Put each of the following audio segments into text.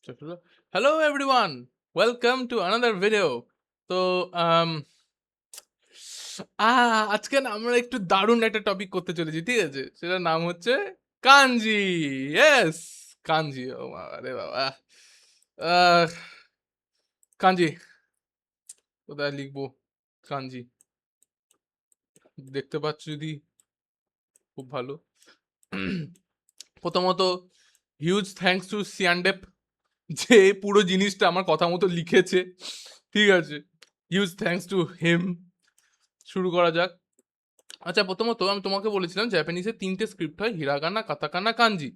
Hello everyone, welcome to another video. তো আম, আজকে না আমরা একটু দারুণ একটা টপিক করতে চলেছি, ঠিক আছে? সেটার নাম হচ্ছে কাঞ্জি। ইয়েস, কাঞ্জি। ও আরে বাবা, আহ, কাঞ্জি কোথায় লিখবো? কাঞ্জি দেখতে পাচ্ছ যদি খুব ভালো। প্রথমত হিউজ থ্যাঙ্কস টু সিয়ানডেপ, যে পুরো জিনিসটা আমার কথা মতো লিখেছে, ঠিক আছে? Huge thanks to him. শুরু করা যাক। আচ্ছা, প্রথমত আমি তোমাকে বলেছিলাম জাপানিজে 3টে স্ক্রিপ্ট হয়, হিরাগানা, কাতাকানা, কাঞ্জি।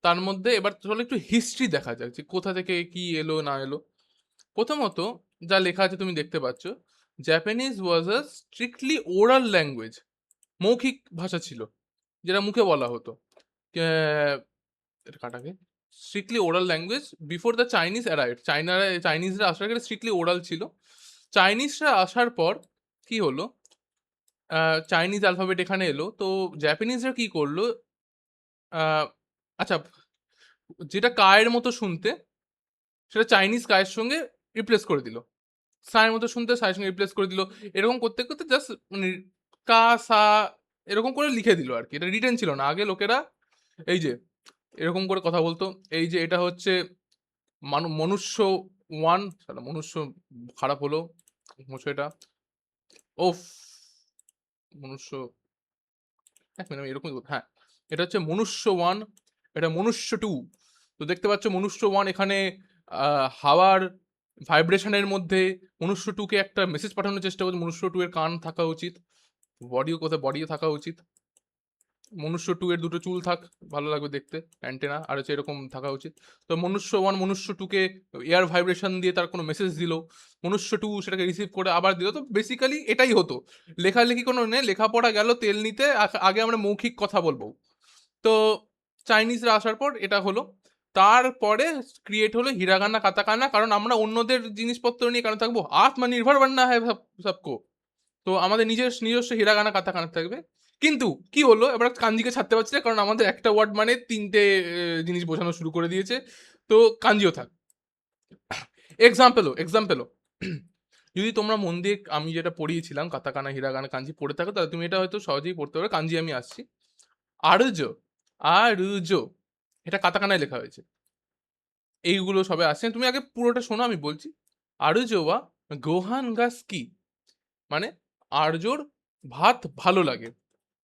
তার মধ্যে এবার চলো একটু হিস্ট্রি দেখা যাক যে কোথা থেকে কি এলো না এলো। প্রথমত যা লেখা আছে তুমি দেখতে পাচ্ছ, Japanese was a strictly oral language. মৌখিক ভাষা ছিল, যেটা মুখে বলা হতো। এটা কাটাকে strictly oral language before the Chinese arrived. চাইনিজরা আসার আগে স্ট্রিক্টলি ওরাল ছিল। চাইনিজরা আসার পর কি হলো, চাইনিজ অ্যালফাবেট এখানে এলো, তো জাপানিজরা কি করলো, আহ, আচ্ছা, যেটা কায়ের মতো শুনতে সেটা চাইনিজ কায়ের সঙ্গে রিপ্লেস করে দিল, সায়ের মতো শুনতে সায়ের সঙ্গে রিপ্লেস করে দিল। এরকম করতে করতে জাস্ট মানে কা সা এরকম করে লিখে দিল আর কি। এটা রিটেন ছিল না। আগে লোকেরা এই যে এরকম করে কথা বলতো। এই যে এটা হচ্ছে মনুষ্য ওয়ান, মনুষ্য খারাপ হলো মুছো এটা। ওফ, মনুষ্য, এক মিনিট আমি এরকমই হ্যাঁ, এটা হচ্ছে মনুষ্য ওয়ান, এটা মনুষ্য টু। তো দেখতে পাচ্ছ মনুষ্য ওয়ান এখানে হাওয়ার ভাইব্রেশনের মধ্যে মনুষ্য টুকে একটা মেসেজ পাঠানোর চেষ্টা করছে। মনুষ্য টু এর কান থাকা উচিত, বডিও কোথায় বডিও থাকা উচিত। মনুষ্য টু এর দুটো চুল থাক, ভালো লাগবে দেখতে, অ্যান্টেনা, আর হচ্ছে এরকম থাকা উচিত। তো মনুষ্য ওয়ান মনুষ্য টুকে এয়ার ভাইব্রেশন দিয়ে তার কোনো মেসেজ দিল, মনুষ্য টু সেটাকে রিসিভ করে আবার দিল। তো বেসিক্যালি এটাই হতো। লেখালেখি কোনো নেই, লেখাপড়া গেল তেল নিতে। আগে আমরা মৌখিক কথা বলবো। তো চাইনিজরা আসার পর এটা হলো। তারপরে ক্রিয়েট হলো হিরাগানা, কাতাকানা। কারণ আমরা অন্যদের জিনিসপত্র নিয়ে কেন থাকবো, আত্মনির্ভর বান্না হয় সবকো। তো আমাদের নিজস্ব হিরাগানা, কাতাকানা থাকবে। কিন্তু কি হলো, এবার কাঞ্জিকে ছাড়তে পারছি না, কারণ আমাদের একটা ওয়ার্ড মানে 3টে জিনিস বোঝানো শুরু করে দিয়েছে। তো কাঞ্জিও থাক। এক্সাম্পলও যদি তোমরা মন দিয়ে আমি যেটা পড়িয়েছিলাম কাতাকানা, হিরাগানা, কাঞ্জি পড়ে থাকো, তাহলে তুমি এটা হয়তো সহজেই পড়তে পারবে। কাঞ্জি আমি আসছি। আরুজো, আরুজো, এটা কাতাকানায় লেখা হয়েছে। এইগুলো সবে আসছে, তুমি আগে পুরোটা শোনো, আমি বলছি। আরুজো ওয়া গোহান গাস কি, মানে আর্যর ভাত ভালো লাগে।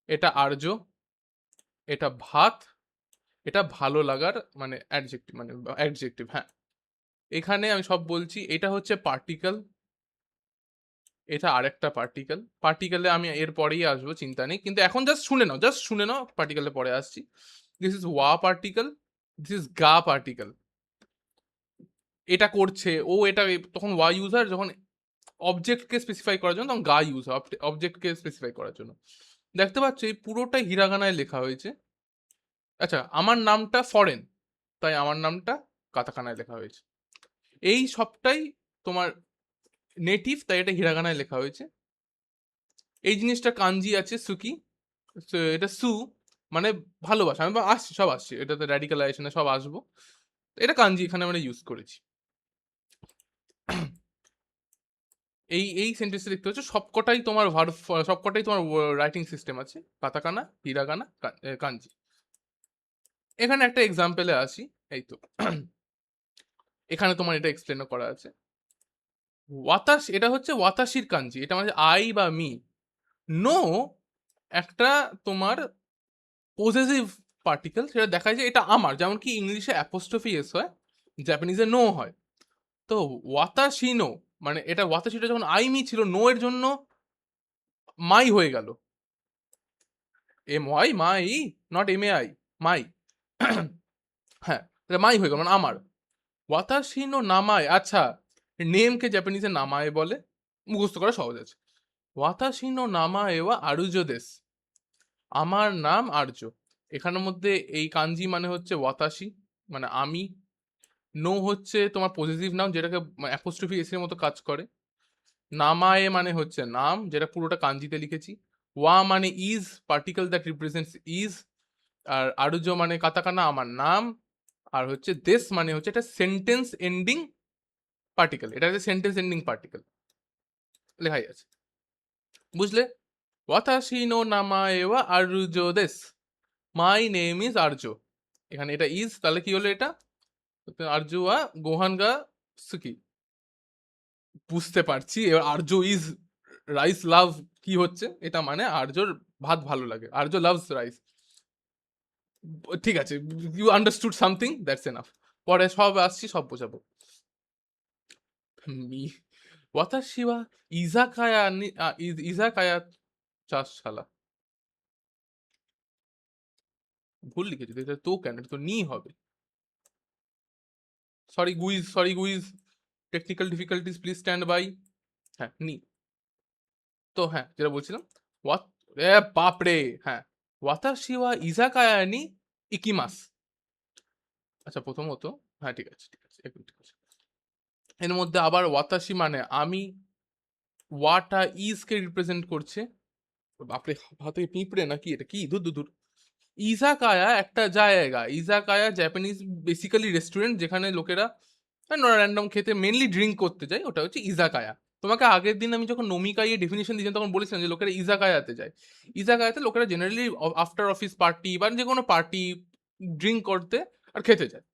এটা আর্য, এটা ভাত, এটা ভালো লাগার মানে অ্যাডজেক্টিভ, মানে অ্যাডজেক্টিভ। হ্যাঁ, এখানে আমি সব বলছি। এটা হচ্ছে পার্টিকেল, এটা আরেকটা পার্টিকেল। পার্টিকেলে আমি এর পরেই আসবো, চিন্তা নেই। কিন্তু এখন জাস্ট শুনে নাও, পার্টিকেলে পরে আসছি। দিস ইজ ওয়া পার্টিকেল, দিস ইজ গা পার্টিকেল। এটা করছে ও, এটা তখন ওয়া ইউজার, যখন অবজেক্টকে স্পেসিফাই করার জন্য, তখন গা ইউজ হয় অবজেক্টকে স্পেসিফাই করার জন্য। দেখতে পাচ্ছ এই পুরোটাই হিরাগানায় লেখা হয়েছে। আচ্ছা, আমার নামটা ফরেন, তাই আমার নামটা কাতাকানায় লেখা হয়েছে। এই সবটাই তোমার নেটিভ, তাই এটা হিরাগানায় লেখা হয়েছে। এই জিনিসটা কাঞ্জি আছে সুকি, এটা সু মানে ভালোবাসা। আমি আসছি, সব আসছি, এটাতে র্যাডিকালাইজেশনে সব আসবো। এটা কাঞ্জি এখানে আমরা ইউজ করেছি। এই এই সেন্টেন্সে দেখতে পাচ্ছ সবকটাই তোমার ভার্ব, সবকটাই তোমার রাইটিং সিস্টেম আছে, কাতাকানা, হিরাগানা, কাঞ্জি। এখানে একটা এক্সাম্পলে আসি। এই তো এখানে তোমার এটা এক্সপ্লেন করা আছে। ওয়াতাস, এটা হচ্ছে ওয়াতাসির কাঞ্জি, এটা মানে আই বা মি। নো একটা তোমার পজেসিভ পার্টিকেল, সেটা দেখায় যে এটা আমার, যেমন কি ইংলিশে অ্যাপোস্ট্রফি এস হয়, জাপানিজে নো হয়। তো ওয়াতাশি নো, মানে এটা ওয়াতাশিটা যখন আই মি ছিল, নো এর জন্য মাই হয়ে গেল। M Y, my, not M A I, my. হ্যাঁ, এটা মাই হয়ে গেল, মানে আমার। ওয়াতাশি নো নামায়, আচ্ছা, নেমকে জাপানিজে নামায় বলে, মুখস্থ করা সহজ আছে। ওয়াতাশি নো নামায় ওয়া আরুজো দেশ, আমার নাম আর্য। এখানের মধ্যে এই কাঞ্জি মানে হচ্ছে ওয়াতাশি, মানে আমি। নো হচ্ছে তোমার পজিটিভ নাম, যেটাকে অ্যাপোস্ট্রফি এস এর মতো কাজ করে। নামায়ে মানে হচ্ছে নাম, যেটা পুরোটা কাঞ্জিতে লিখেছি। ওয়া মানে is, particle that represents is. আর আরুজো মানে কাতাকানা, আমার নাম। আর হচ্ছে দেশ মানে হচ্ছে একটা সেন্টেন্স এন্ডিং পার্টিকেল, এটা হচ্ছে সেন্টেন্স এন্ডিং পার্টিকেল, লেখাই আছে, বুঝলে? ওয়াতাশি নো নামায়ে ওয়া আরজো দেস, মাই নেম ইজ আরজো, এখানে এটা ইজ, তাহলে কি হলো এটা? আরজো ওয়া গোহান গা সুকি, বুঝতে পারছি। এবার আরজো ইজ রাইস লাভ কি হচ্ছে, এটা মানে আরজোর ভাত ভালো লাগে, আরজো লাভস রাইস। ঠিক আছে, you understood something, that's enough. পরে সব আসছি, সব বোঝাবো। মি ওয়াতাশি ওয়া ইজাকায়া ইজাকায়া চাষ শালা, ভুল লিখেছি এটা তো, কেন এটা তো নি হবে। Sorry guys, technical difficulties please stand by. হ্যাঁ নি। তো হ্যাঁ, যেটা বলছিলাম, ওয়াত, এ বাপরে, হ্যাঁ, ওয়াতাশি ওয়া ইজাকায়া নি ইকিমাস। আচ্ছা প্রথমত, হ্যাঁ ঠিক আছে, ঠিক আছে, একটু ঠিক আছে। এর মধ্যে আবার ওয়াতাশি মানে আমি, ওয়াটা ইজ কে রিপ্রেজেন্ট করছে। বাপরে, হাতে পিঁপড়ে নাকি, এটা কি, দূর দূর দূর। ইজাকায়া একটা জায়গা, ইজাকায়া জাপানিজ বেসিক্যালি রেস্টুরেন্ট, যেখানে লোকেরা র্যান্ডম খেতে, মেনলি ড্রিঙ্ক করতে যায়, ওটা হচ্ছে ইজাকায়া। তোমাকে আগের দিন আমি যখন নমিকাইয়ে ডেফিনেশন দিয়েছিলাম তখন বলেছিলাম যে লোকেরা ইজাকায়াতে যায়। ইজাকায়াতে লোকেরা জেনারেলি আফটার অফিস পার্টি বা যে কোনো পার্টি ড্রিঙ্ক করতে আর খেতে যায়।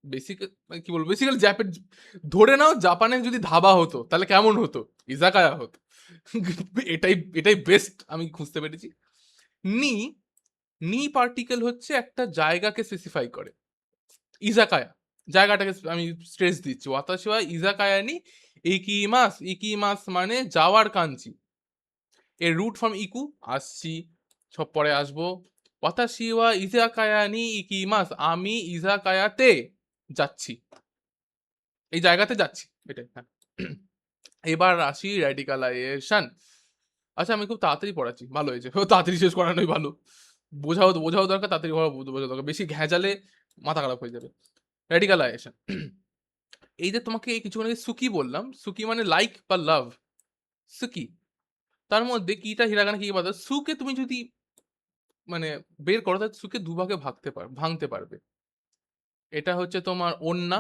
বেসিক, কি বলবো, বেসিক্যালি জাপান, ধরে নাও জাপানে যদি ধাবা হতো তাহলে কেমন হতো, ইজাকায়া হতো। এটাই এটাই বেস্ট আমি খুঁজতে পেরেছি। নি, নি পার্টিকেল হচ্ছে একটা জায়গাকে স্পেসিফাই করে, ইজাকায়া জায়গাটাকে আমি স্ট্রেস দিচ্ছি। ওয়াতাশি ওয়া ইজাকায়া নি ইকিমাস, ইকিমাস মানে যাওয়ার কাঞ্চি, এর রুট ফ্রম ইকু, আসছি, সব পরে আসবো। ওয়াতাশি ওয়া ইজাকায়া নি ইকিমাস, আমি ইজাকায়াতে যাচ্ছি, এই জায়গাতে যাচ্ছি, এটাই, হ্যাঁ। এবার আসি র্যাডিকালাইজেশন। আচ্ছা আমি খুব তাড়াতাড়ি পড়াচ্ছি, ভালো হয়েছে, ও তাড়াতাড়ি শেষ করানোই ভালো। বোঝাও তো, বোঝাও দরকার, তাড়াতাড়ি বোঝা দরকার, বেশি ঘেঁজালে মাথা খারাপ হয়ে যাবে। র্যাডিকালাইজেশন, এই যে তোমাকে এই কিছুক্ষণ আগে সুকি বললাম, সুকি মানে লাইক বা লাভ, সুকি, তার মধ্যে কিটা হিরাগানা কি বাদ, সুকে তুমি যদি মানে বের করো তাহলে সুকে দুভাগে ভাঙতে পারবে। এটা হচ্ছে তোমার ওন্না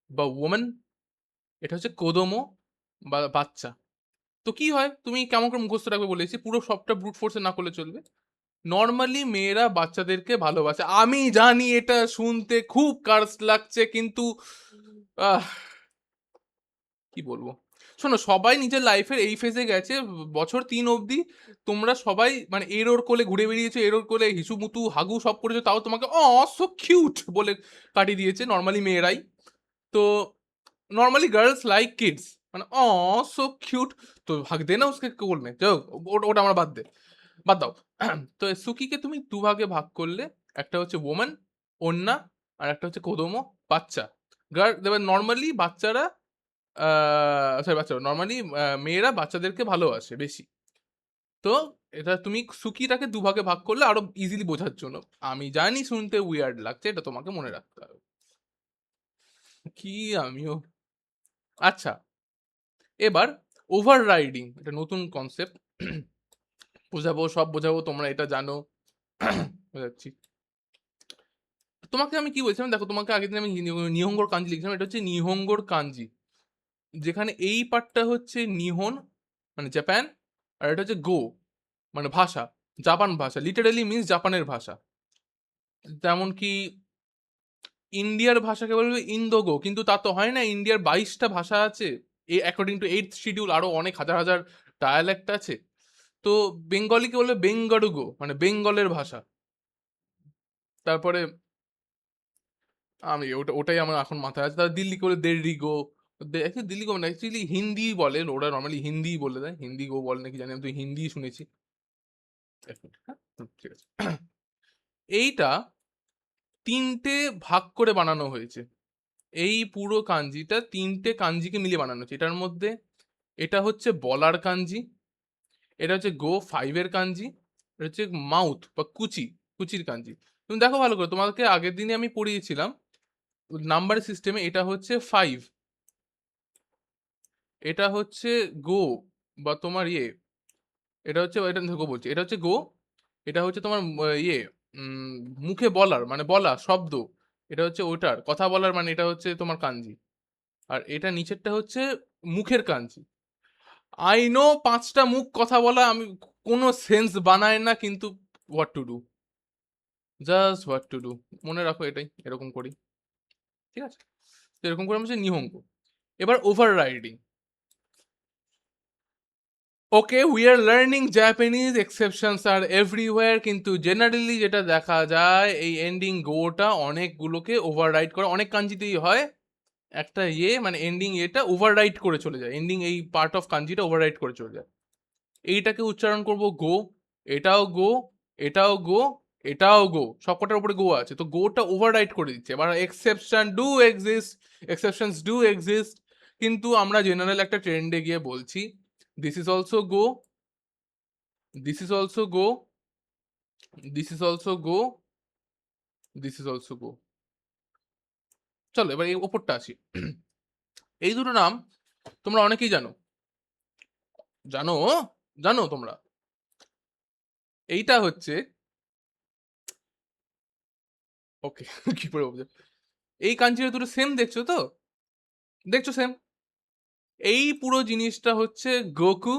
বা ওমেন, এটা হচ্ছে কোদোমো বা বাচ্চা। তো কি হয়, তুমি কেমন করে মুখস্থ রাখবে বলেছি, পুরো সবটা ব্রুট ফোর্সে না করলে চলবে। নর্মালি মেয়েরা বাচ্চাদেরকে ভালোবাসে, আমি জানি এটা শুনতে খুব কার্স লাগছে, কিন্তু আহ কি বলবো, শোনো, সবাই নিজের লাইফের এই ফেজে গেছে, বছর 3 অবধি তোমরা সবাই মানে এরোর কোলে ঘুরে বেরিয়েছো, এরোর কোলে হিসুমুতু হাগু সব করেছো, তাও তোমাকে সো কিউট বলে কাটিয়ে দিয়েছে নর্মালি মেয়েরাই। তো নর্মালি গার্লস লাইক কিডস, মানে সো কিউট, তো হাগ দে না উসকে কোল মে, যাও, ওটা ওটা আমরা বাদ দে, বাদ দাও। তো সুকিকে তুমি দুভাগে ভাগ করলে, একটা হচ্ছে ওম্যান, ওন্না, আর একটা হচ্ছে কোদোমো, বাচ্চা। নর্মালি বাচ্চারা, সরি বাচ্চা নর্মালি মেয়েরা বাচ্চাদেরকে ভালোবাসে বেশি। তো এটা তুমি সুকিটাকে দুভাগে ভাগ করলে আরো ইজিলি বোঝার জন্য, আমি জানি শুনতে উইয়ার্ড লাগছে, এটা তোমাকে মনে রাখতে হবে। কি আমিও, আচ্ছা, এবার ওভার রাইডিং, এটা নতুন কনসেপ্ট, বোঝাবো, সব বোঝাবো, তোমরা এটা জানো। বোঝাচ্ছি তোমাকে, আমি কি বলছিলাম দেখো, তোমাকে আগের দিন আমি নিহঙ্গর কাঞ্জি লিখছিলাম, এটা হচ্ছে নিহঙ্গর কাঞ্জি, যেখানে এই পার্টটা হচ্ছে নিহন মানে জাপান, আর এটা হচ্ছে গো মানে ভাষা, জাপান ভাষা, লিটারালি মিনস জাপানের ভাষা। তেমন কি ইন্ডিয়ার ভাষাকে বলবে ইন্দোগো, কিন্তু তা তো হয় না, ইন্ডিয়ার 22টা ভাষা আছে, অ্যাকর্ডিং টু 8th শিডিউল, আরো অনেক হাজার হাজার ডায়ালেক্ট আছে। তো বেঙ্গলিকে বলবে বেঙ্গারুগো, মানে বেঙ্গলের ভাষা। তারপরে আমি ওটাই আমার এখন মাথায় আছে। তারপর দিল্লি করে দেড়িগো, অ্যাকচুয়ালি দিল্লি গো না, অ্যাকচুয়ালি হিন্দি বলে ওরা, নর্মালি হিন্দি বলে দেয়, হিন্দি গো বলে নাকি জানি, আমি তো হিন্দি শুনেছি। এক মিনিট, হ্যাঁ, ঠিক আছে। এইটা 3টে ভাগ করে বানানো হয়েছে, এই পুরো কাঞ্জিটা 3টে কাঞ্জিকে মিলিয়ে বানানো হয়েছে। এটার মধ্যে এটা হচ্ছে বলার কাঞ্জি, এটা হচ্ছে গো 5-এর কাঞ্জি, এটা হচ্ছে মাউথ বা কুচির কাঞ্জি। তুমি দেখো ভালো করে, তোমাকে আগের দিনে আমি পড়িয়েছিলাম নাম্বার সিস্টেমে, এটা হচ্ছে 5, এটা হচ্ছে গো বা তোমার ইয়ে, এটা হচ্ছে, এটা গো বলছি, এটা হচ্ছে গো, এটা হচ্ছে তোমার ইয়ে, উম, মুখে বলার মানে বলা শব্দ, এটা হচ্ছে ওটার কথা বলার, মানে এটা হচ্ছে তোমার কাঞ্জি। আর এটা নিচেরটা হচ্ছে মুখের কাঞ্জি। আই নো 5টা মুখ কথা বলা আমি কোনো সেন্স বানায় না, কিন্তু what to do, just what to do, মনে রাখো এটাই, এরকম করি, ঠিক আছে? তো এরকম করে আমি হচ্ছে নিহঙ্গ। এবার overriding. Okay, we are learning Japanese, exceptions are everywhere, কিন্তু জেনারেলি যেটা দেখা যায় এই এন্ডিং গোটা অনেকগুলোকে ওভাররাইড করে, অনেক কাঞ্জিতেই হয়। একটা মানে এন্ডিং এটা ওভাররাইড করে চলে যায়, এন্ডিং এই পার্ট অফ কাঞ্জিটা ওভাররাইড করে চলে যায়। এইটাকে উচ্চারণ করব গো, এটাও গো, এটাও গো, এটাও গো, সবকটার উপরে গো আছে, তো গোটা ওভাররাইড করে দিচ্ছে। এবার exception do exist, exceptions do exist, কিন্তু আমরা জেনারেল একটা ট্রেন্ডে গিয়ে বলছি this is also go, this is also go, this is also go, this is also গো। চলো এবার এই ওপরটা আসি। এই দুটো নাম তোমরা অনেকেই জানো, জানো, জানো তোমরা। এইটা হচ্ছে, ওকে, কি করে বলবো, এই কাঞ্জিরা দুটো সেম দেখছো তো, দেখছো সেম। এই পুরো জিনিসটা হচ্ছে গোকু,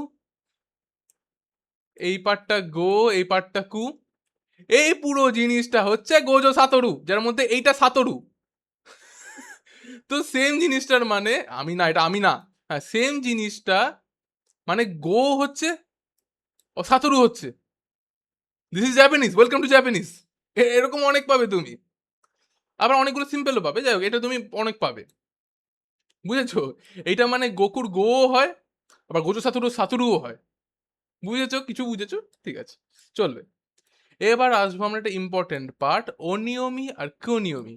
এই পার্টটা গো, এই পার্টটা কু। এই পুরো জিনিসটা হচ্ছে গোজো সাতোরু, যার মধ্যে এইটা সাতোরু। তো সেম জিনিসটার মানে, আমি না, এটা আমি না, হ্যাঁ সেম জিনিসটা মানে গো হচ্ছে ও সাতোরু হচ্ছে। This is Japanese, welcome to Japanese. এরকম অনেক পাবে তুমি, আবার অনেকগুলো সিম্পলও পাবে, যাই হোক এটা তুমি অনেক পাবে, বুঝেছো? এইটা মানে গোকুর গো হয়, আবার গোজো সাতোরু সাতোরুও হয়, বুঝেছো? কিছু বুঝেছো? ঠিক আছে, চলবে। এবার আসবো আমরা একটা ইম্পর্টেন্ট পার্ট, অনিয়মি আর কুনিয়মি।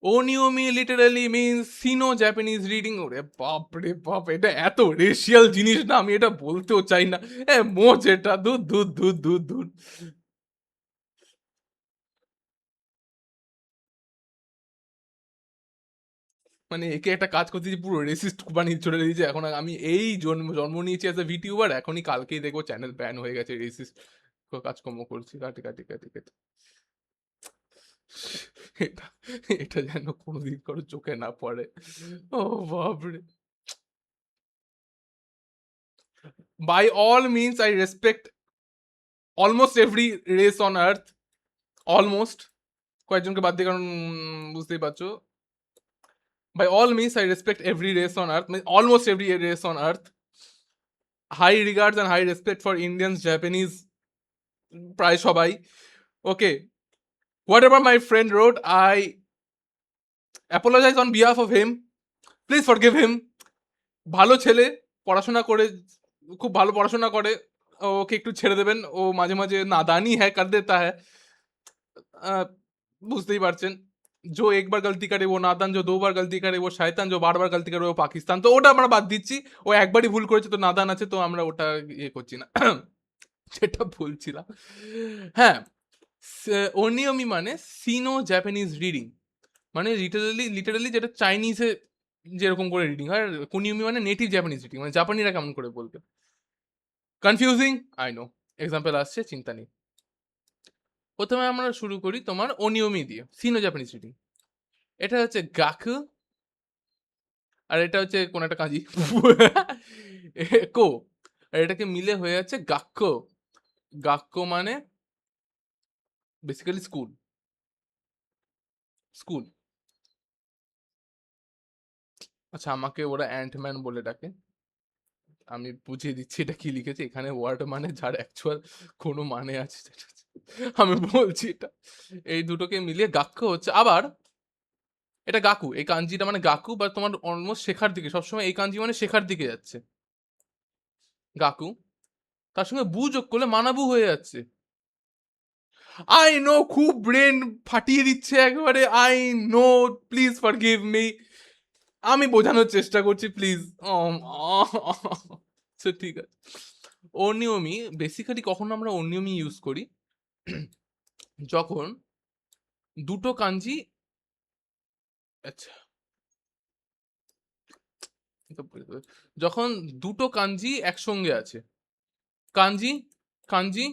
অনিয়মি literally means Sino Japanese reading. ওরে বাপ রে বাপ, এটা এত রেশিয়াল জিনিস না, আমি এটা বলতেও চাই না। মোচ এটা, দুধ দুধ দুধ দুধ দুধ। মানে একে একটা কাজ করতে যে পুরো রেসিস্ট বানিয়ে চলে দিয়েছে। এখন আমি এই জন্ম জন্ম নিয়েছি অ্যাজ এ ভিটিউবার, এখনই কালকেই দেখবো চ্যানেল ব্যান হয়ে গেছে, রেসিস্ট কাজকর্ম করছি, কাটি কাটি কাটি কাটি। এটা, এটা যেন কোনোদিন কারো চোখে না পড়ে। ও বাপরে। By all means I respect almost every race on earth, almost, কয়েকজনকে বাদ দিয়ে, কারণ বুঝতেই পারছো। By all means I respect every race on earth, almost every race on earth. High regards and high respect for Indians, Japanese, প্রায় সবাই। Okay, whatever my friend রোড, I apologise on behalf of him, please forgive him. ভালো ছেলে, পড়াশোনা করে, খুব ভালো পড়াশোনা করে, ওকে একটু ছেড়ে দেবেন, ও মাঝে মাঝে নাদানি হ্যাঁ কর দেতা হ্যাঁ। আহ, বুঝতেই পারছেন, जो एक बार गलती करे वो नादान, जो 2 বার গলতি করে ও শয়তান, जो বারবার গলতি করে ও পাকিস্তান। তো ওটা আমরা বাদ দিচ্ছি, ও একবারই ভুল করেছে তো নাদান আছে, তো আমরা ওটা ইয়ে করছি না। যেটা বলছিলাম, হ্যাঁ, অনিয়মি মানে সিনো জাপানিজ রিডিং, মানে লিটারালি লিটারালি যেটা চাইনিজে যেরকম করে রিডিং হয়। আর কুনিয়মি মানে নেটিভ জাপানিজ রিডিং, মানে জাপানিরা কেমন করে বলবে। কনফিউজিং, আই নো, এক্সাম্পল আসছে, চিন্তা নেই। প্রথমে আমরা শুরু করি তোমার অনিয়মি দিয়ে, সিনো জাপানিজ রিডিং। এটা হচ্ছে গাকু, আর এটা হচ্ছে কোন একটা কাজী, কো, আর এটাকে মিলে হয়ে যাচ্ছে গাক্কো। গাক্কো মানে বেসিক্যালি স্কুল, স্কুল। আচ্ছা, আমাকে ওরা অ্যান্টম্যান বলে ডাকে, আমি বুঝিয়ে দিচ্ছি এটা কি লিখেছে এখানে, ওয়ার্ড মানে যার অ্যাকচুয়াল কোনো মানে আছে সেটা হচ্ছে- আমি বলছি এটা, এই দুটোকে মিলিয়ে গাক্কো হচ্ছে। আবার এটা গাকু, এই কাঞ্জিটা মানে গাকু, বা তোমার অলমোস্ট শেখার দিকে, সবসময় এই কাঞ্জি মানে শেখার দিকে যাচ্ছে, গাকু। তার সঙ্গে বু যোগ করলে মানাবু হয়ে যাচ্ছে। আই নো, খুব ব্রেন ফাটিয়ে দিচ্ছে একবারে, I know, please forgive me, আমি বোঝানোর চেষ্টা করছি প্লিজ। ঠিক আছে। অনিয়মি বেসিক্যালি কখন আমরা অনিয়মি ইউজ করি, যখন দুটো কাঞ্জি, আচ্ছা, যখন দুটো কাঞ্জি একসঙ্গে আছে, কাঞ্জি, কাঞ্জি,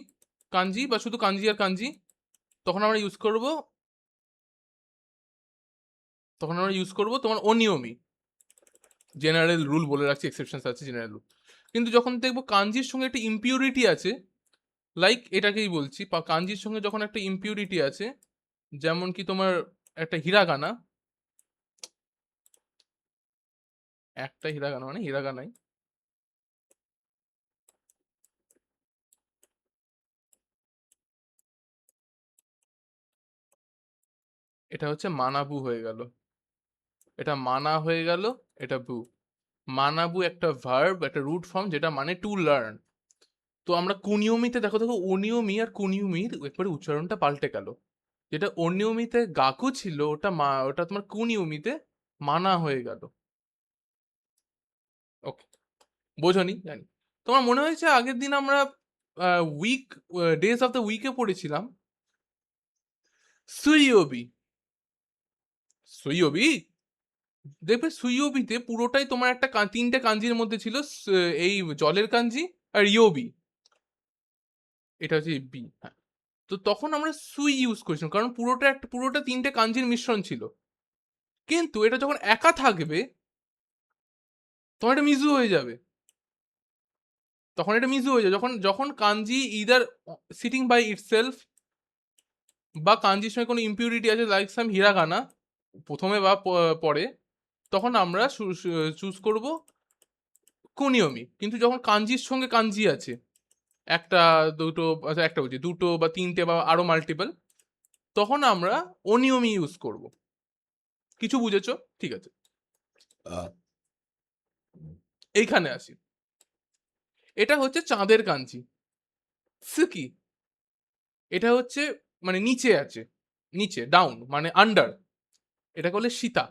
কাঞ্জি, বা শুধু কাঞ্জি আর কাঞ্জি, তখন আমরা ইউজ করব তখন আমরা ইউজ করব তোমার অনিয়মি। জেনারেল রুল বলে রাখছি, এক্সেপশনস আছে জেনারেল রুল। কিন্তু যখন দেখবো কাঞ্জির সঙ্গে একটা ইম্পিউরিটি আছে, লাইক এটাকেই বলছি, কাঞ্জির সঙ্গে যখন একটা ইম্পিউরিটি আছে, যেমন কি তোমার একটা হিরাগানা, একটা হিরাগানা মানে হিরাগানাই, এটা হচ্ছে মানাবু হয়ে গেল, এটা মানা হয়ে গেল, এটা বু। মানাবু একটা ভার্ব, একটা রুট ফর্ম, যেটা মানে টু লার্ন। তো আমরা কুনিয়মিতে দেখো দেখো অনিয়মি আর কুনিয়মির একবারে উচ্চারণটা পাল্টে গেল। যেটা অনিয়মিতে গাকু ছিল, ওটা তোমার কুনিয়মিতে মানা হয়ে গেল। ওকে, বোঝনি জানি। তোমার মনে হয়েছে আগের দিন আমরা উইক ডেজ অফ দ্য উইকে পড়েছিলাম সুইওবি। সুইওবি, দেখবে সুইওবিতে পুরোটাই তোমার একটা তিনটে কাঞ্জির মধ্যে ছিল, এই জলের কাঞ্জি আর ইয়োবি, এটা হচ্ছে বি, হ্যাঁ। তো তখন আমরা সুই ইউজ করেছিলাম, কারণ পুরোটা তিনটে কাঞ্জির মিশ্রণ ছিল। কিন্তু এটা যখন একা থাকবে তখন এটা মিজু হয়ে যাবে। তখন এটা মিজু হয়ে যাবে যখন যখন কাঞ্জি ইদার সিটিং বাই ইটসেলফ, বা কাঞ্জির সঙ্গে কোনো ইম্পিউরিটি আছে লাইক সাম হিরাগানা প্রথমে বা পরে, তখন আমরা চুজ করব কুনিয়মি। কিন্তু যখন কাঞ্জির সঙ্গে কাঞ্জি আছে, একটা দুটো, আচ্ছা একটা বলছি, দুটো বা তিনটে বা আরো মাল্টিপল, তখন আমরা অনিয়মি ইউজ করব। কিছু বুঝেছো? ঠিক আছে, এইখানে আসি। এটা হচ্ছে চাঁদের কাঞ্জি সুকি, এটা হচ্ছে মানে নিচে আছে, নিচে ডাউন মানে আন্ডার, এটাকে বলে সীতা।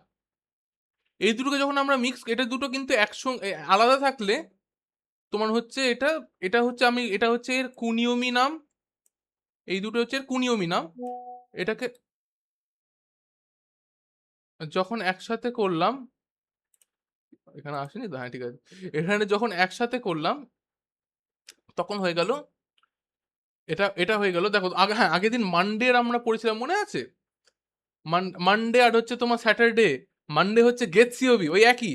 এই দুটোকে যখন আমরা মিক্স, এটা দুটো কিন্তু একসঙ্গে আলাদা থাকলে তোমার হচ্ছে এটা, এটা হচ্ছে আমি, এটা হচ্ছে এর কুনিয়মি নাম, এই দুটো হচ্ছে এর কুনিয়মি নাম। এটাকে যখন একসাথে করলাম, এখানে আসেনি তো, হ্যাঁ ঠিক আছে, এখানে যখন একসাথে করলাম তখন হয়ে গেল, এটা এটা হয়ে গেল। দেখো আগে, হ্যাঁ আগের দিন মানডের আমরা পড়েছিলাম মনে আছে? মানডে আর হচ্ছে তোমার স্যাটারডে, মানডে হচ্ছে গেটসিওবি, ওই একই,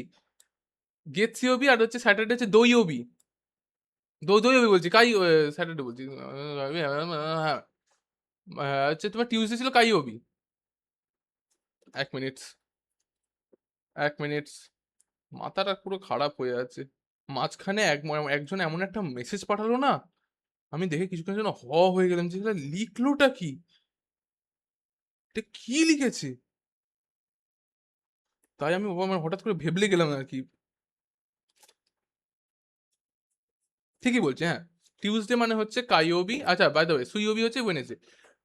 গেটসিওবি, আর হচ্ছে স্যাটারডে হচ্ছে দইওবি, দইওবি বলছি, স্যাটারডে বলছি, হ্যাঁ, হচ্ছে তোমার টিউসডে ছিল কাইওবি। এক মিনিট, এক মিনিট, মাথাটা পুরো খারাপ হয়ে আছে। মাঝখানে একজন এমন একটা মেসেজ পাঠালো না, আমি দেখে কিছুক্ষণের জন্য হয়ে গেলাম, যে লিখলোটা কি, এটা কি লিখেছে। তাই আমি আমার হঠাৎ করে ভেবলে গেলাম আর কি। ঠিকই বলছে, হ্যাঁ। টিউসডে মানে হচ্ছে কাইওবি, আচ্ছা বাই দ্য ওয়ে সুইওবি হচ্ছে ওয়েনেসডে।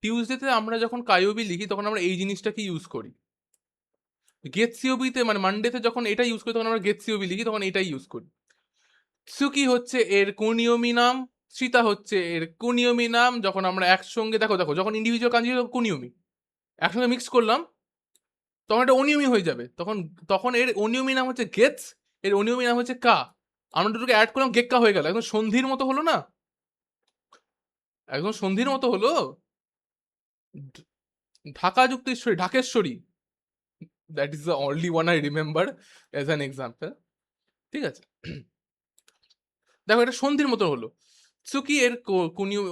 টিউসডেতে আমরা যখন কাইওবি লিখি তখন আমরা এই জিনিসটাকে ইউজ করি। গেটসিওবিতে মানে মানডেতে যখন এটা ইউজ করি তখন আমরা গেটসিওবি লিখি, তখন এটাই ইউজ করি। সুকি হচ্ছে এর কুনিয়মি নাম, সীতা হচ্ছে এর কুনিয়মি নাম। যখন আমরা একসঙ্গে দেখো দেখো যখন ইন্ডিভিজুয়াল কাঞ্জি কুনিয়মি, একসঙ্গে মিক্স করলাম তখন এটা অনিয়মি হয়ে যাবে। তখন তখন এর অনিয়মি নাম হচ্ছে গেটস, এর অনিয়মি নাম হচ্ছে কা। আমরা দুটোকে অ্যাড করলাম, গেক্কা হয়ে গেল, একদম সন্ধির মতো হলো না, একদম সন্ধির মতো হলো। ঢাকা যুক্তেশ্বরী, Dhakeshwari, that is the only one I remember as an example. ঠিক আছে, দেখো এটা সন্ধির মতো হলো। সুকি এর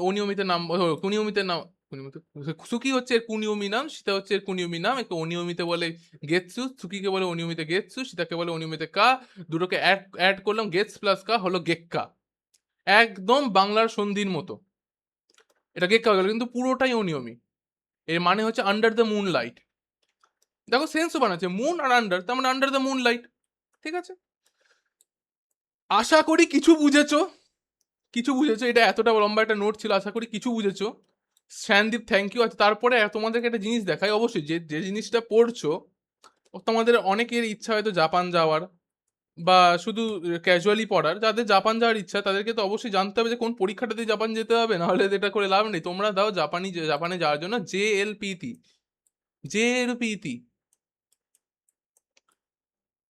অনিয়মিত নাম, কুনিয়মিতের নাম, কুনিয়মিত, সুকি হচ্ছে এর কুনিয়মি নাম, সীতা হচ্ছে এর কুনিয়মি নাম। একে অনিয়মিত বলে গেতসু, সুকিকে বলে অনিয়মিত গেতসু, সীতাকে বলে অনিয়মিত কা। দুটোকে অ্যাড অ্যাড করলাম, গেটস প্লাস কা হলো গেক্কা, একদম বাংলার সন্ধির মতো। এটা গেক্কা হয়ে গেল, কিন্তু পুরোটাই অনিয়মি। এর মানে হচ্ছে আন্ডার দ্য মুন লাইট। দেখো সেন্সও বানাচ্ছে, মুন আর আন্ডার, তার মানে আন্ডার দ্য মুন লাইট। ঠিক আছে, আশা করি কিছু বুঝেছো, কিছু বুঝেছো। এটা এতটা লম্বা একটা নোট ছিল, আশা করি কিছু বুঝেছো। শ্যানদীপ থ্যাংক ইউ। আচ্ছা তারপরে তোমাদেরকে একটা জিনিস দেখাই, অবশ্যই যে যে জিনিসটা পড়ছো, তোমাদের অনেকের ইচ্ছা হয়তো জাপান যাওয়ার, বা শুধু ক্যাজুয়ালি পড়ার। যাদের জাপান যাওয়ার ইচ্ছা তাদেরকে তো অবশ্যই জানতে হবে যে কোন পরীক্ষাটাতে জাপান যেতে হবে, নাহলে এটা করে লাভ নেই। তোমরা দাও জাপানে যাওয়ার জন্য জেএলপিটি, জেএলপিটি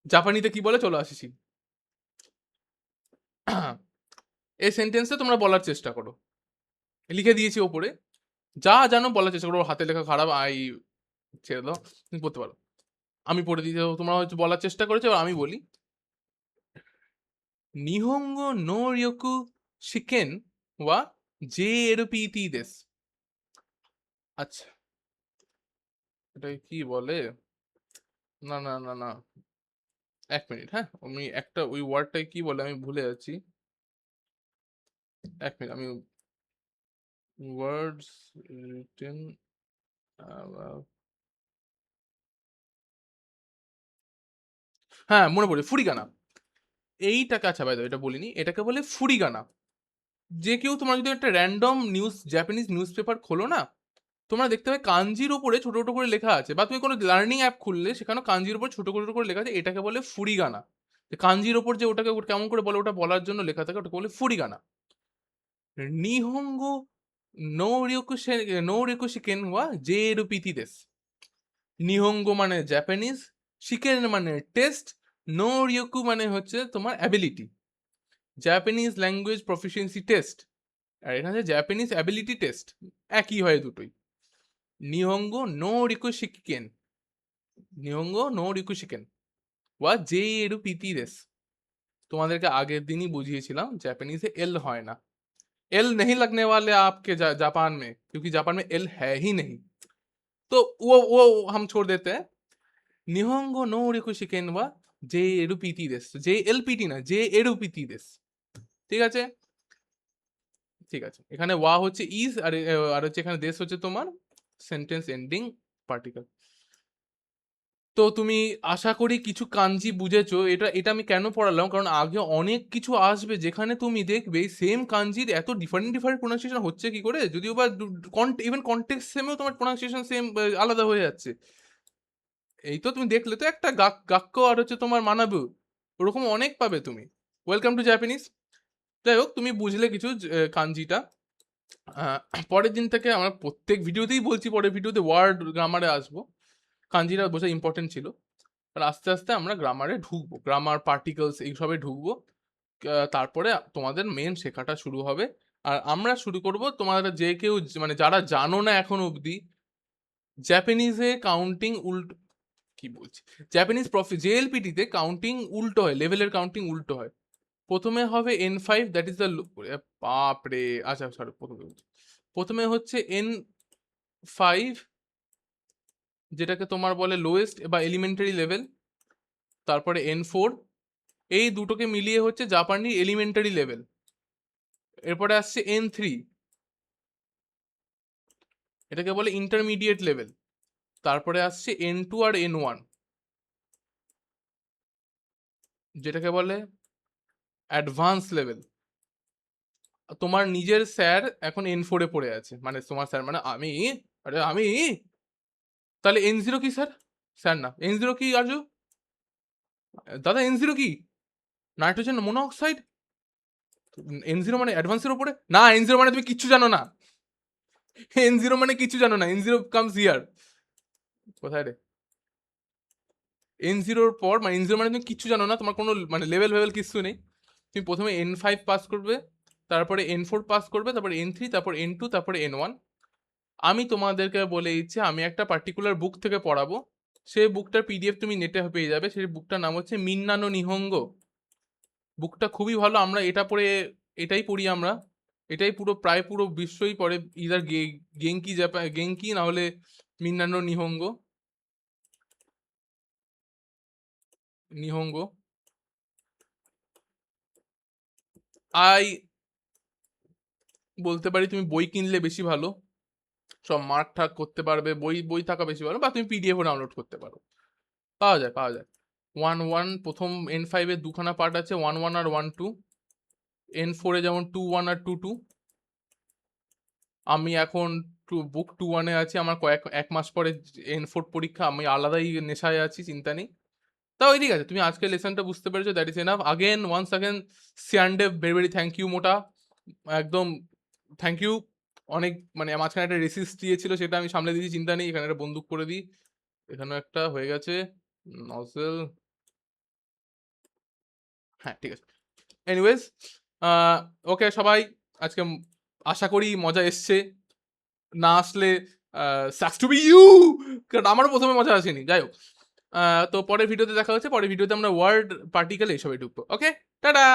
জাপানিতে কি বলে চলো আসিছি। এই সেন্টেন্সটা তোমরা বলার চেষ্টা করো, লিখে দিয়েছি ওপরে, যা জানো বলার চেষ্টা করো। হাতে লেখা খারাপ, ছেড়ে দাও, তুমি পড়তে পারো। আমি পড়ে দিতে, তোমরা হয়তো বলার চেষ্টা করেছো, এবার আমি বলি। নিহঙ্গো নো রিয়োকু শিকেন ওয়া জেএরপিটি দেশ। আচ্ছা, এটা কি বলে? না না না না, এক মিনিট, হ্যাঁ, আমি একটা ওই ওয়ার্ডটাই কি বলে আমি ভুলে যাচ্ছি। এক মিনিট, আমি ওয়ার্ডস রিটেন, হ্যাঁ মনে পড়ে, ফুরিগানা। এইটাকে, আচ্ছা ভাই এটা বলিনি, এটাকে বলে ফুরিগানা। যে কেউ, তোমার যদি একটা random news, Japanese news paper খোলো না, তোমরা দেখতে পাবে কাঞ্জির ওপরে ছোট ছোট করে লেখা আছে, বা তুমি কোনো লার্নিং অ্যাপ খুললে সেখানে কাঞ্জির ওপর ছোট ছোট করে লেখা আছে, এটাকে বলে ফুরিগানা। কাঞ্জির ওপর যে ওটাকে কেমন করে বলে, ওটা বলার জন্য লেখা থাকে, ওটাকে বলে ফুরিগানা। নিহঙ্গো নো রিয়োকু নো রিয়োকু শিকেন ওয়া জেরুপিতি দেশ। নিহঙ্গো মানে জাপানিজ, শিকেন মানে টেস্ট, নো রিয়োকু মানে হচ্ছে তোমার ability, Japanese language proficiency test. আর এখানে জাপানিজ অ্যাবিলিটি টেস্ট, একই হয় দুটোই। নিহঙ্গো নো রিকু শিকেন, নিহঙ্গো নো রিকু শিকেন ওয়া জে এরু পিতি দেশ। তোমাদেরকে আগের দিনই বুঝিয়েছিলাম জাপানিজে এল হয় না। एल नहीं लगने वाले आपके जापान में, क्योंकि जापान में एल है ही नहीं। तो वो हम छोड़ देते हैं। निहोंगो नो रिकु शिकेन वा जे एरुपिटी देस, जे एल পিটি না, যে এরুপিটি দেস। ঠিক আছে, ঠিক আছে, এখানে ওয়া হচ্ছে ইজ, আর আর হচ্ছে এখানে দেশ হচ্ছে তোমার সেন্টেন্স এন্ডিং পার্টিকেল। তো তুমি আশা করি কিছু কাঞ্জি বুঝেছো। এটা এটা আমি কেন পড়ালাম, কারণ আগে অনেক কিছু আসবে যেখানে তুমি দেখবে সেম কাঞ্জির এত ডিফারেন্ট ডিফারেন্ট প্রোনাউন্সিয়েশন হচ্ছে কি করে, যদিও বা ইভেন কন্টেক্সট সেমেও তোমার প্রোনাউন্সিয়েশন সেম আলাদা হয়ে যাচ্ছে। এই তো তুমি দেখলে তো একটা গাক্য আর হচ্ছে তোমার মানাবু, ওরকম অনেক পাবে তুমি। Welcome to Japanese. যাই হোক, তুমি বুঝলে কিছু কাঞ্জিটা। আহ, পরের দিন থেকে আমরা প্রত্যেক ভিডিওতেই বলছি, পরের ভিডিওতে ওয়ার্ড গ্রামারে আসবো। কাঞ্জিরা বোঝা ইম্পর্টেন্ট ছিল, আর আস্তে আস্তে আমরা গ্রামারে ঢুকবো, গ্রামার পার্টিকলস এইসবে ঢুকবো। তারপরে তোমাদের মেন শেখাটা শুরু হবে। আর আমরা শুরু করব, তোমাদের যে কেউ মানে যারা জানো না এখন অবধি, জাপানিজে কাউন্টিং উল্টো, কি বলছি, জাপানিজ জেএলপিটি তে কাউন্টিং উল্টো হয়, লেভেলের কাউন্টিং উল্টো হয়। প্রথমে হবে N5, দ্যাট ইজ দ্য, বাপ রে, আচ্ছা সরি, প্রথমে হচ্ছে N5, যেটাকে তোমার বলে লোয়েস্ট বা এলিমেন্টারি লেভেল। তারপরে N4, এই দুটোকে মিলিয়ে হচ্ছে জাপানি এলিমেন্টারি লেভেল। এরপরে আসছে N3, এটাকে বলে ইন্টারমিডিয়েট লেভেল। তারপরে আসছে N2 আর N1, যেটাকে বলে অ্যাডভান্স লেভেল। তোমার নিজের স্যার এখন N4 এ পড়ে আছে, মানে তোমার স্যার মানে আমি, আরে আমি, তাহলে N0 কি স্যার? স্যার না, N0 কি আর্য? দাদা N0 কি? Nitrogen monoxide. N0 মানে অ্যাডভান্সের উপরে না, N0 মানে তুমি কিচ্ছু জানো না, N0 মানে কিচ্ছু জানো না, N0 কামস হিয়ার। কোথায় রে? N0 পর, মানে N0 মানে তুমি কিচ্ছু জানো না, তোমার কোনো মানে লেভেল ফেভেল কিচ্ছু নেই। তুমি প্রথমে N5 পাস করবে, তারপরে N4 পাস করবে, তারপরে N3, তারপরে N2, তারপরে N1। আমি তোমাদেরকে বলে দিচ্ছি, আমি একটা পার্টিকুলার বুক থেকে পড়াবো, সেই বুকটার পিডিএফ তুমি নেটে পেয়ে যাবে। সেই বুকটার নাম হচ্ছে মিন্নানো নিহঙ্গো। বুকটা খুবই ভালো, আমরা এটা পড়ে, এটাই পড়ি আমরা, এটাই পুরো প্রায় পুরো বিশ্বই পড়ে, ইদার গেঙ্কি জাপান, গেঙ্কি না হলে মিন্নানো নিহঙ্গো, নিহঙ্গো। আই বলতে পারি তুমি বই কিনলে বেশি ভালো, সব মার্ক ঠাক করতে পারবে, বই বই থাকা বেশি ভালো, বা তুমি পিডিএফও ডাউনলোড করতে পারো, পাওয়া যায় পাওয়া যায়। 1-1, প্রথম N5-এর দুখানা পার্ট আছে, 1-1 আর 1-2। N4-এ যেমন 2-1 আর 2-2। আমি এখন বুক 2-1-এ আছি, আমার এক মাস পরে N4 পরীক্ষা, আমি আলাদাই নেশায় আছি, চিন্তা নেই। তাও ঠিক আছে, তুমি আজকের লেসনটা বুঝতে পেরেছো, that is enough. Again once again সিয়ান্ডে ভেরি ভেরি থ্যাংক ইউ মোটা, একদম থ্যাংক ইউ। অনেক মানে মাঝখানে একটা রেসিস্ট দিয়েছিল, সেটা আমি সামলে দিয়েছি, চিন্তা নেই। এখানে একটা বন্দুক করে দিই, এখানেও একটা হয়ে গেছে নজেল, হ্যাঁ ঠিক আছে। এনিওয়েজ, ওকে সবাই, আজকে আশা করি মজা এসছে, না আসলে সাকস টু বি ইউ, কারণ আমারও প্রথমে মজা আসেনি। যাই হোক, তো পরের ভিডিওতে দেখা হচ্ছে। পরের ভিডিওতে আমরা ওয়ার্ড, পার্টিকেল এইসবে ঢুকবো। ওকে? টাটা!